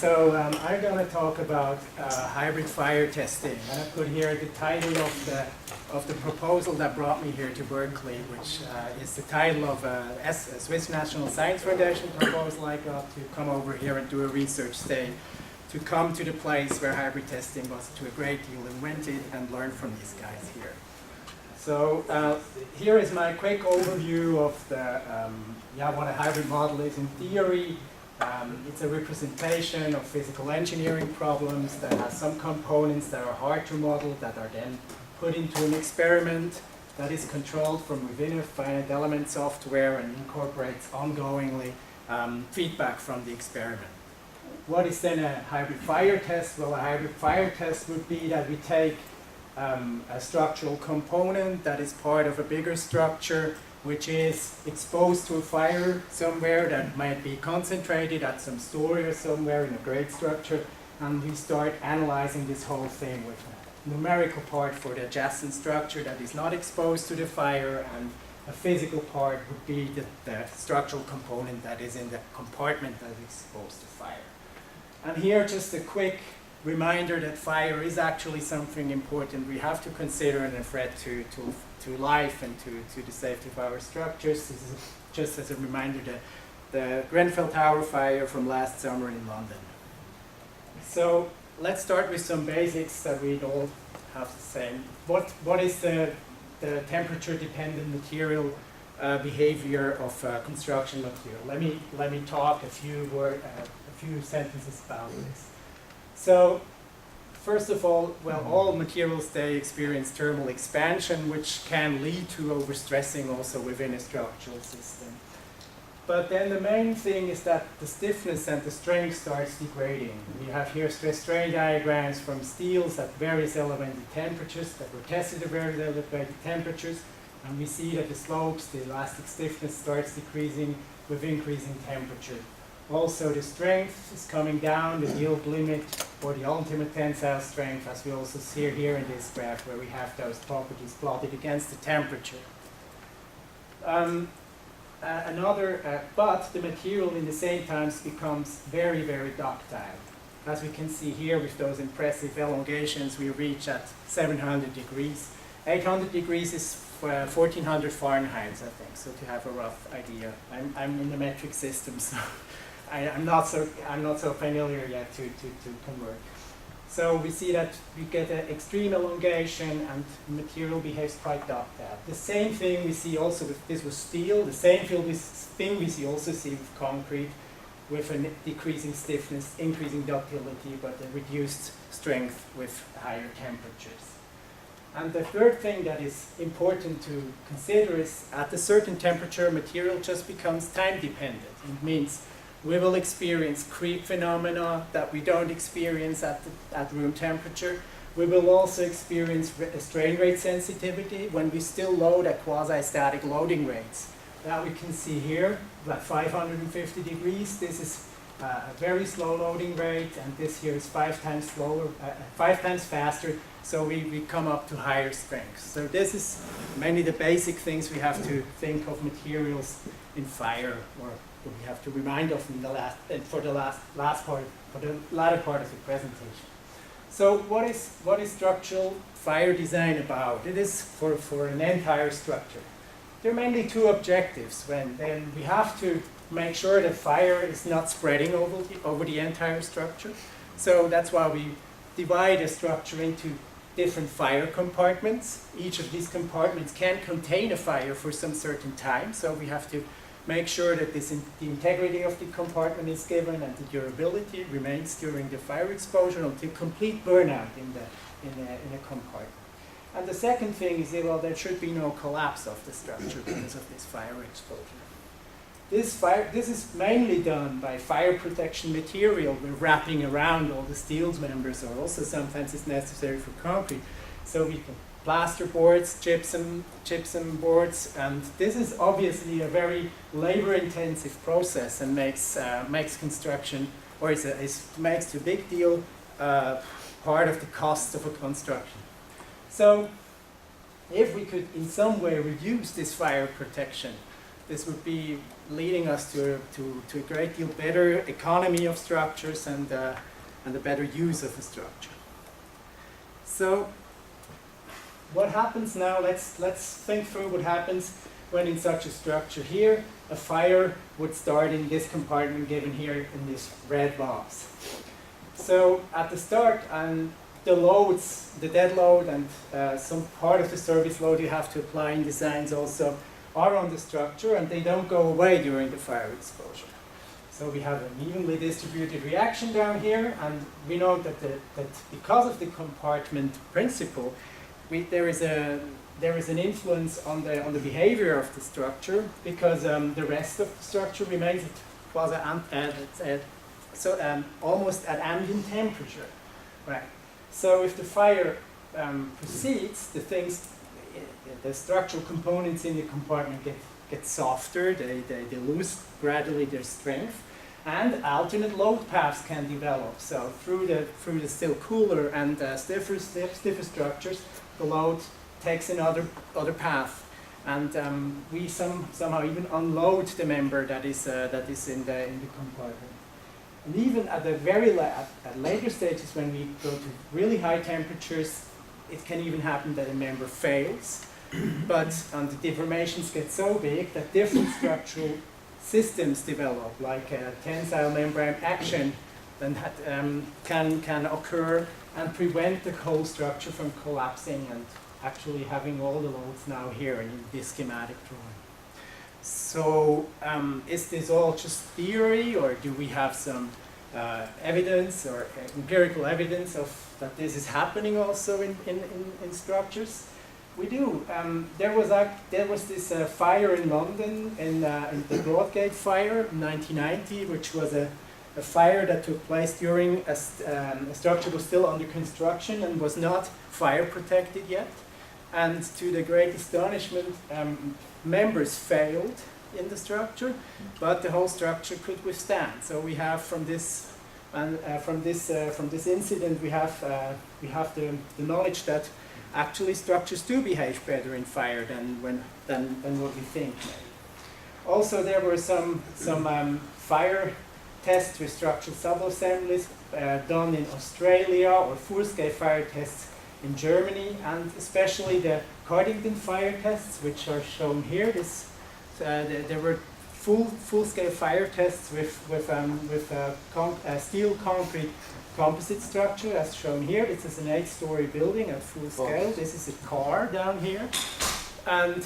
I'm going to talk about hybrid fire testing. And I put here the title of the proposal that brought me here to Berkeley, which is the title of a Swiss National Science Foundation proposal I got to come over here and do a research stay, to come to the place where hybrid testing was to a great deal invented and learn from these guys here. So here is my quick overview of what a hybrid model is in theory. It's a representation of physical engineering problems that has some components that are hard to model, that are then put into an experiment that is controlled from within a finite element software and incorporates ongoingly feedback from the experiment. What is then a hybrid fire test? Well, a hybrid fire test would be that we take a structural component that is part of a bigger structure, which is exposed to a fire somewhere that might be concentrated at some story or somewhere in a grade structure, and we start analyzing this whole thing with a numerical part for the adjacent structure that is not exposed to the fire, and a physical part would be the structural component that is in the compartment that is exposed to fire. And here just a quick reminder that fire is actually something important we have to consider and a threat to life and to the safety of our structures. This is just as a reminder the Grenfell Tower fire from last summer in London. So let's start with some basics that we all have the same. What is the temperature-dependent material behavior of construction material? Let me talk a few sentences about this. So, first of all, all materials, they experience thermal expansion, which can lead to overstressing also within a structural system. But then the main thing is that the stiffness and the strength starts degrading. We have here stress-strain diagrams from steels at various elevated temperatures that were tested at various elevated temperatures, and we see that the slopes, the elastic stiffness starts decreasing with increasing temperature. Also, the strength is coming down, the yield limit, or the ultimate tensile strength, as we also see here in this graph, where we have those properties plotted against the temperature. But the material in the same time becomes very, very ductile. As we can see here with those impressive elongations, we reach at 700 degrees. 800 degrees is 1400 Fahrenheit, I think, so to have a rough idea. I'm in the metric system, so I'm not so familiar yet to convert. So we see that we get an extreme elongation and the material behaves quite ductile. The same thing we see also with this with steel. The same thing we also see with concrete, with a decreasing stiffness, increasing ductility, but a reduced strength with higher temperatures. And the third thing that is important to consider is at a certain temperature, material just becomes time dependent. It means we will experience creep phenomena that we don't experience at room temperature. We will also experience strain rate sensitivity when we still load at quasi-static loading rates. That we can see here, at 550 degrees, this is a very slow loading rate, and this here is 5 times faster, so we come up to higher strengths. So this is mainly the basic things we have to think of materials in fire, or we have to remind of in the latter part of the presentation. So what is structural fire design about? It is for an entire structure. There are mainly two objectives. Then we have to make sure that fire is not spreading over the entire structure. So that's why we divide a structure into different fire compartments. Each of these compartments can contain a fire for some certain time, so we have to make sure that the integrity of the compartment is given and the durability remains during the fire exposure until complete burnout in a compartment. And the second thing is that there should be no collapse of the structure because of this fire exposure. This is mainly done by fire protection material. We're wrapping around all the steel members, or also sometimes it's necessary for concrete. So we can plaster boards, gypsum boards, and this is obviously a very labor-intensive process and makes construction, or makes a big deal part of the cost of a construction. So if we could in some way reduce this fire protection, this would be leading us to a great deal better economy of structures and a better use of a structure. So what happens now? Let's think through what happens when in such a structure here, a fire would start in this compartment given here in this red box. So at the start, the loads, the dead load and some part of the service load you have to apply in designs also are on the structure, and they don't go away during the fire exposure. So we have an evenly distributed reaction down here, and we know that because of the compartment principle, there is an influence on the behavior of the structure, because the rest of the structure remains almost at ambient temperature, right? So if the fire proceeds, the structural components in the compartment get softer. They lose gradually their strength, and alternate load paths can develop. So through the still cooler and stiffer structures, the load takes another path, and we somehow even unload the member that is in the compartment. And even at the at later stages, when we go to really high temperatures, it can even happen that a member fails. But the deformations get so big that different structural systems develop, like a tensile membrane action, then that can occur and prevent the whole structure from collapsing and actually having all the loads now here in this schematic drawing. So is this all just theory, or do we have some evidence or empirical evidence of that this is happening also in structures? We do. There was this fire in London in the Broadgate fire in 1990, which was a fire that took place during a structure was still under construction and was not fire protected yet. And to the great astonishment, members failed in the structure, but the whole structure could withstand. So we have from this incident, we have the knowledge that actually structures do behave better in fire than what we think. Also, there were some fire tests with structural sub-assemblies done in Australia, or full-scale fire tests in Germany, and especially the Cardington fire tests, which are shown here. There were full-scale fire tests with steel concrete composite structure, as shown here. This is an 8-story building at full scale. This is a car down here, and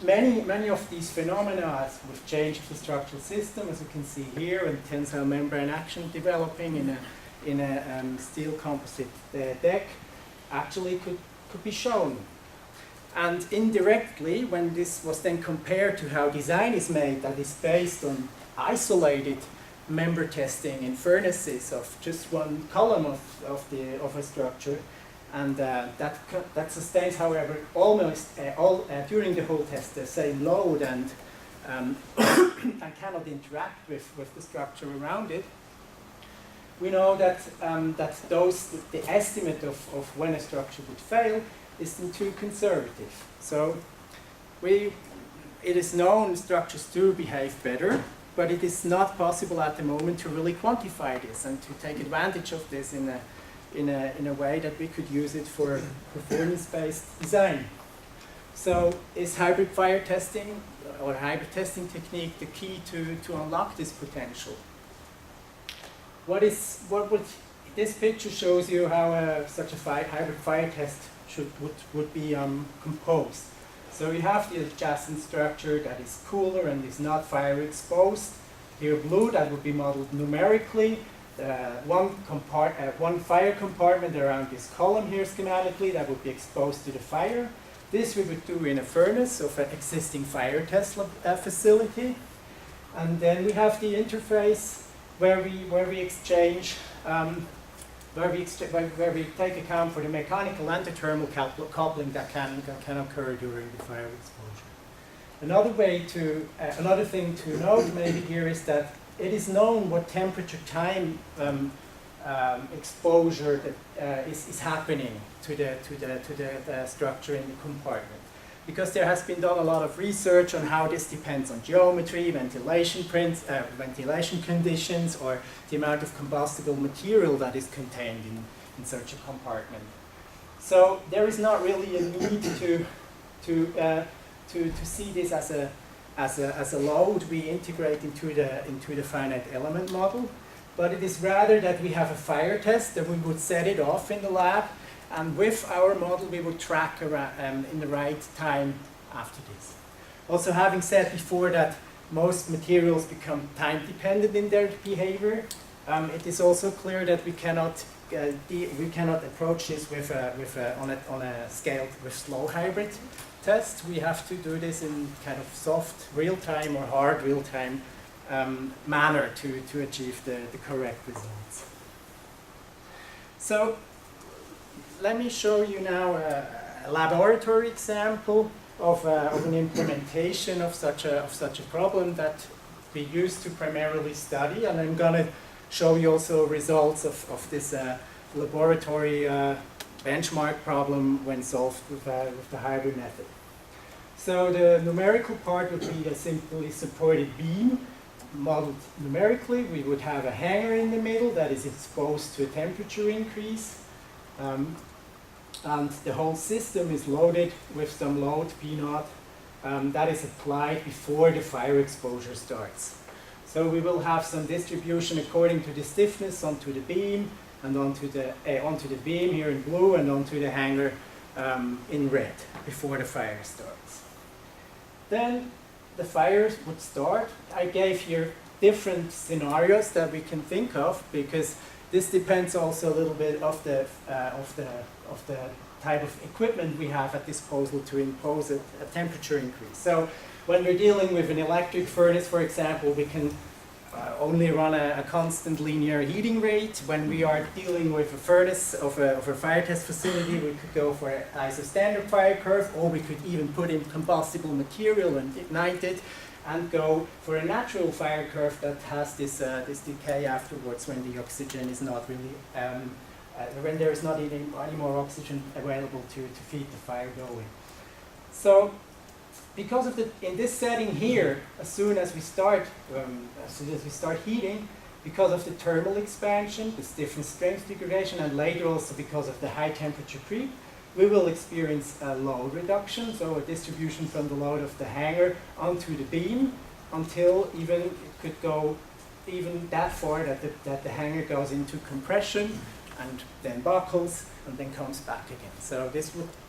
many of these phenomena with change of the structural system, as you can see here, and tensile membrane action developing in a steel composite deck, actually could be shown. And indirectly, when this was then compared to how design is made, that is based on isolated member testing in furnaces of just one column of a structure, and that sustains, however, almost during the whole test the same load and cannot interact with the structure around it. We know that the estimate of when a structure would fail is too conservative. So it is known structures do behave better, but it is not possible at the moment to really quantify this and to take advantage of this in a way that we could use it for performance-based design. So is hybrid fire testing or hybrid testing technique the key to unlock this potential? This picture shows you how such a hybrid fire test would be composed. So you have the adjacent structure that is cooler and is not fire exposed. Here blue, that would be modeled numerically. One fire compartment around this column here schematically that would be exposed to the fire. This we would do in a furnace of an existing fire test facility. And then we have the interface where we exchange where we take account for the mechanical and the thermal coupling that can occur during the fire exposure. Another thing to note maybe here is that it is known what temperature time exposure that is happening to the structure in the compartment. because there has been done a lot of research on how this depends on geometry, ventilation conditions, or the amount of combustible material that is contained in such a compartment. So there is not really a need to see this as a load we integrate into the finite element model, but it is rather that we have a fire test that we would set it off in the lab, and with our model we would track around, in the right time after this. Also, having said before that most materials become time dependent in their behavior, it is also clear that we cannot approach this on a scale with slow hybrid test. We have to do this in kind of soft real-time or hard real-time manner to achieve the correct results. So let me show you now a laboratory example of an implementation of such a problem that we used to primarily study, and I'm going to show you also results of this laboratory benchmark problem when solved with the hybrid method. So the numerical part would be a simply supported beam modeled numerically. We would have a hanger in the middle that is exposed to a temperature increase, and the whole system is loaded with some load P0 that is applied before the fire exposure starts. So we will have some distribution according to the stiffness onto the beam, and onto the beam here in blue, and onto the hanger in red before the fire starts. Then the fire would start. I gave here different scenarios that we can think of, because this depends also a little bit of the type of equipment we have at disposal to impose a temperature increase. So when we're dealing with an electric furnace, for example, we can only run a constant linear heating rate. When we are dealing with a furnace of a fire test facility, we could go for an isostandard fire curve, or we could even put in combustible material and ignite it, and go for a natural fire curve that has this decay afterwards when the oxygen is not really, when there is not any more oxygen available to feed the fire going. So, because of in this setting here, as soon as we start heating, because of the thermal expansion, the stiffness strength degradation, and later also because of the high temperature creep, we will experience a load reduction, so a distribution from the load of the hanger onto the beam, until even it could go even that far that the hanger goes into compression and then buckles and then comes back again. So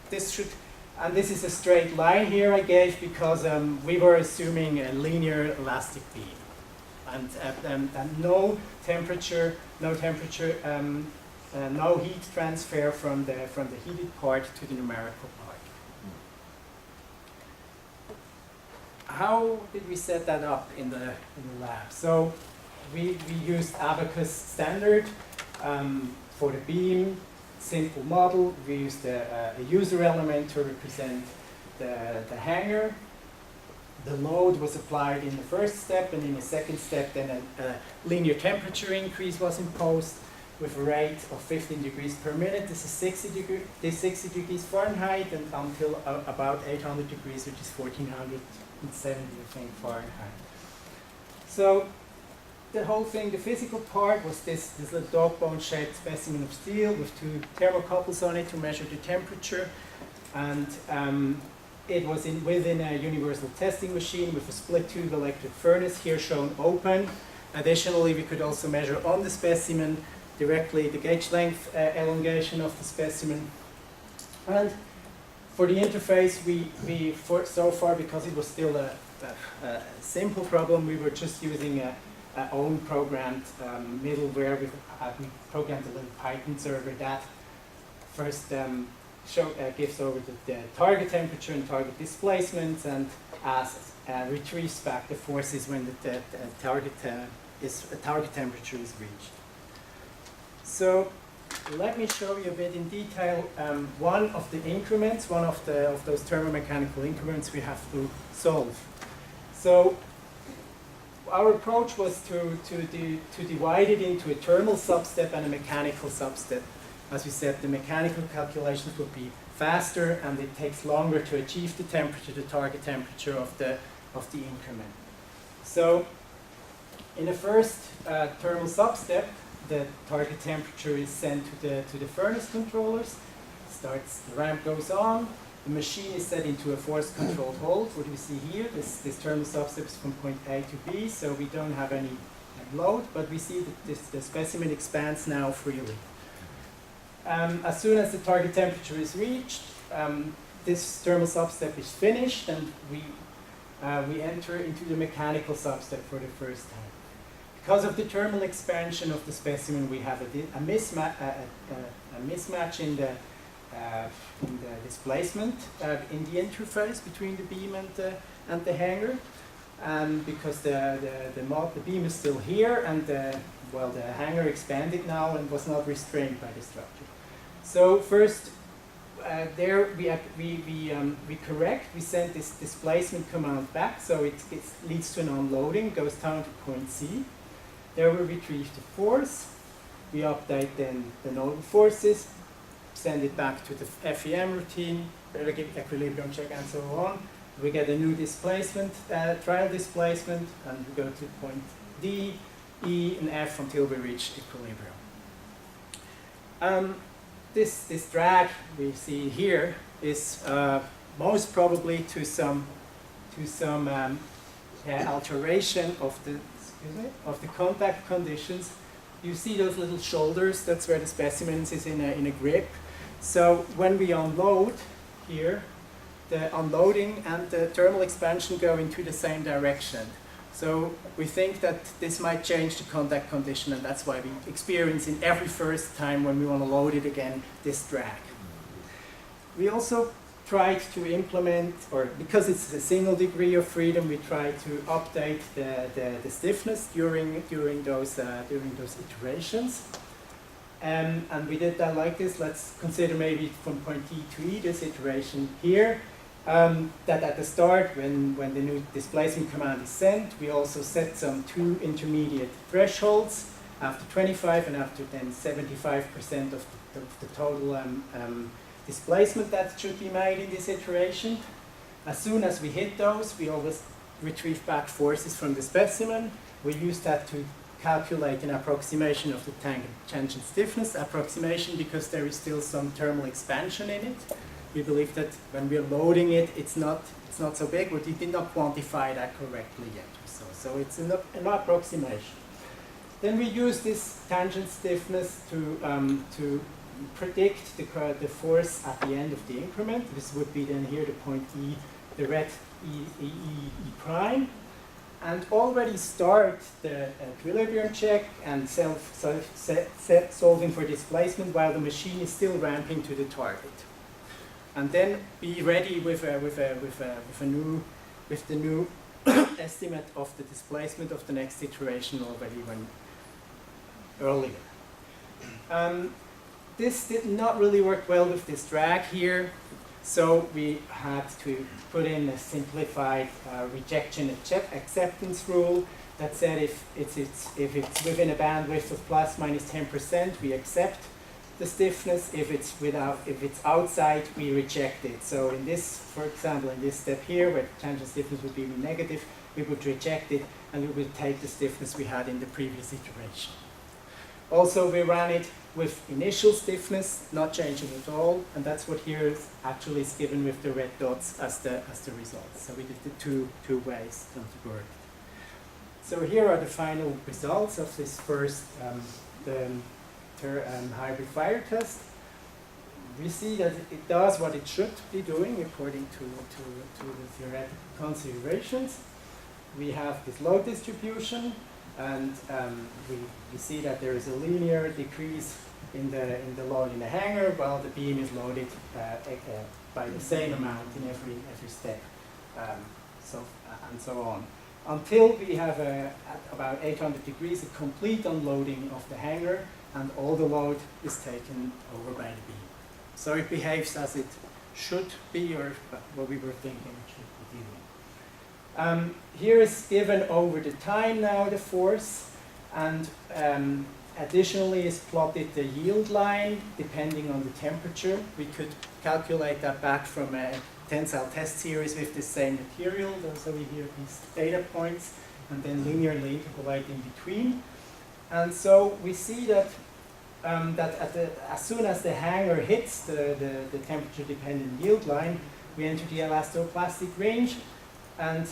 this should. And this is a straight line here I gave because we were assuming a linear elastic beam, and no temperature, no heat transfer from the heated part to the numerical part. How did we set that up in the lab? So we used Abacus standard for the beam. Simple model. We used a user element to represent the hanger. The load was applied in the first step, and in the second step then a linear temperature increase was imposed with a rate of 15 degrees per minute. This is 60 degrees Fahrenheit, and until about 800 degrees, which is 1470, I think, Fahrenheit. So the whole thing, the physical part, was this little dog bone shaped specimen of steel with two thermocouples on it to measure the temperature, and it was within a universal testing machine with a split tube electric furnace, here shown open. Additionally, we could also measure on the specimen directly the gauge length elongation of the specimen. And for the interface, so far, because it was still a simple problem, we were just using our own programmed middleware. We programmed a little Python server that first gives over the target temperature and target displacement, and retrieves back the forces when the target temperature is reached. So let me show you a bit in detail one of the increments, one of those thermomechanical increments we have to solve. So our approach was to divide it into a thermal substep and a mechanical substep. As we said, the mechanical calculations would be faster, and it takes longer to achieve the temperature, the target temperature of the increment. So in the first thermal substep, the target temperature is sent to the furnace controllers. The ramp goes on. The machine is set into a force-controlled hold. What we see here, this thermal substep is from point A to B, so we don't have any load, but we see that the specimen expands now freely. As soon as the target temperature is reached, this thermal substep is finished, and we enter into the mechanical substep for the first time. Because of the thermal expansion of the specimen, we have a mismatch in the displacement in the interface between the beam and the hanger, because the beam is still here, and the hanger expanded now and was not restrained by the structure. So first, there we correct. We send this displacement command back, so it leads to an unloading, goes down to point C. There we retrieve the force. We update then the nodal forces, send it back to the FEM routine, relative equilibrium check, and so on. We get a new displacement, trial displacement, and we go to point D, E, and F until we reach equilibrium. This drag we see here is most probably to some alteration of the contact conditions. You see those little shoulders, that's where the specimen is in a grip. So when we unload here, the unloading and the thermal expansion go into the same direction. So we think that this might change the contact condition, and that's why we experience in every first time when we want to load it again, this drag. We also tried to implement, or because it's a single degree of freedom, we tried to update the stiffness during those iterations. And we did that like this. Let's consider maybe from point D to E, this iteration here. That at the start, when the new displacement command is sent, we also set some two intermediate thresholds, after 25 and after then 75% of the total displacement that should be made in this iteration. As soon as we hit those, we always retrieve back forces from the specimen. We use that to calculate an approximation of the tangent stiffness approximation, because there is still some thermal expansion in it. We believe that when we're loading it, it's not so big, but we did not quantify that correctly yet. So it's an approximation. Then we use this tangent stiffness to predict the force at the end of the increment. This would be then here the point E, the red E prime, and already start the equilibrium check and solving for displacement while the machine is still ramping to the target. And then be ready with the new estimate of the displacement of the next iteration already earlier. This did not really work well with this drag here, so we had to put in a simplified rejection acceptance rule that said if it's within a bandwidth of plus minus 10%, we accept the stiffness. If it's outside, we reject it. So in this, for example, in this step here, where the tangent stiffness would be negative, we would reject it, and we would take the stiffness we had in the previous iteration. Also, we ran it with initial stiffness, not changing at all, and that's what here is actually is given with the red dots as the result. So we did the two ways that it worked. So here are the final results of this first hybrid fire test. We see that it does what it should be doing according to the theoretical considerations. We have this load distribution, and we see that there is a linear decrease in the load in the hanger, while the beam is loaded by the same amount in every step, and so on. Until we have at about 800 degrees a complete unloading of the hanger, and all the load is taken over by the beam. So it behaves as it should be, or what we were thinking it should be doing. Here is given over the time now, the force, and additionally is plotted the yield line depending on the temperature. We could calculate that back from a tensile test series with the same material. So we here these data points and then linearly interpolate in between. And so we see that as soon as the hanger hits the temperature-dependent yield line, we enter the elastoplastic range, and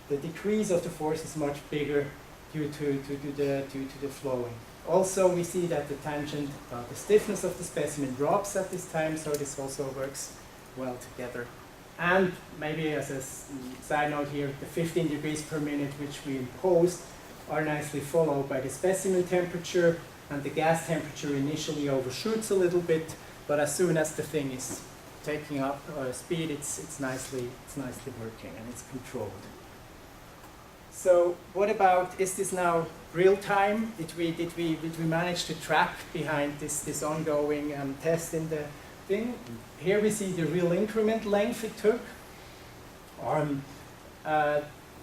the decrease of the force is much bigger due to the flowing. Also, we see that the tangent, the stiffness of the specimen drops at this time, so this also works well together. And maybe as a side note here, the 15 degrees per minute which we imposed are nicely followed by the specimen temperature, and the gas temperature initially overshoots a little bit, but as soon as the thing is taking up speed, it's nicely working and it's controlled. So what about, is this now real time? Did we manage to track behind this ongoing test in the thing? Here we see the real increment length it took.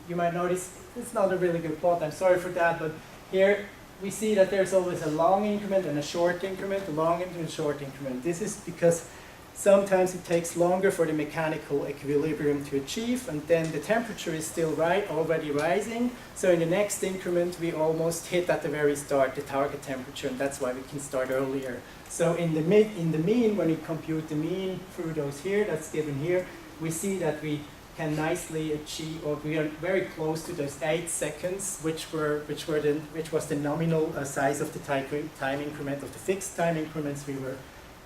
You might notice it's not a really good plot, I'm sorry for that, but here we see that there's always a long increment and a short increment, a long increment, short increment. This is because sometimes it takes longer for the mechanical equilibrium to achieve, and then the temperature is still already rising. So in the next increment, we almost hit at the very start the target temperature, and that's why we can start earlier. So in the mean, when we compute the mean through those here, that's given here, we see that we can nicely achieve, or we are very close to those 8 seconds, which was the nominal size of the time increment of the fixed time increments we were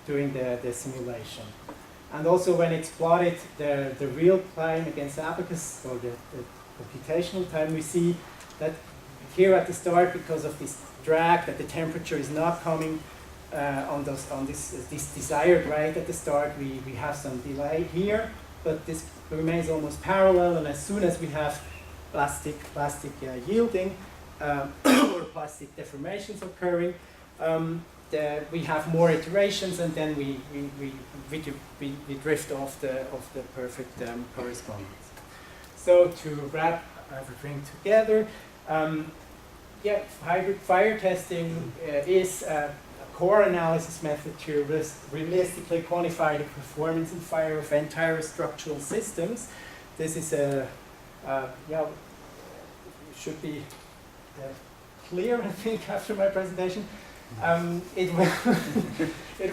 doing the simulation. And also when it's plotted the real time against abacus, or the computational time, we see that here at the start, because of this drag, that the temperature is not coming on this desired rate at the start. We have some delay here, but this remains almost parallel, and as soon as we have plastic yielding or plastic deformations occurring, we have more iterations, and then we drift off the perfect correspondence. So to wrap everything together, hybrid fire testing is a core analysis method to realistically quantify the performance in fire of entire structural systems. This is should be clear, I think, after my presentation. It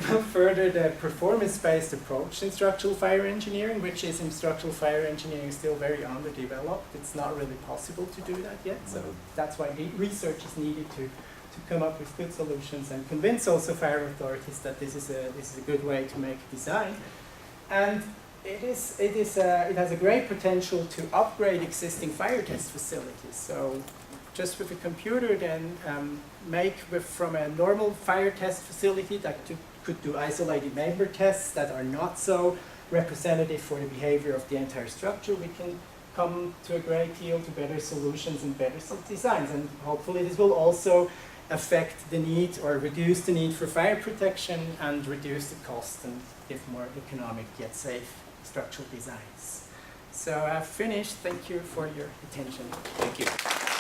will further the performance-based approach in structural fire engineering, which is in structural fire engineering still very underdeveloped. It's not really possible to do that yet, so that's why research is needed to come up with good solutions and convince also fire authorities that this is a good way to make design. And it has a great potential to upgrade existing fire test facilities. So just with a computer, then from a normal fire test facility that could do isolated member tests that are not so representative for the behavior of the entire structure, we can come to a great deal to better solutions and better designs. And hopefully this will also affect the need, or reduce the need for fire protection, and reduce the cost and give more economic yet safe structural designs. So I've finished. Thank you for your attention. Thank you.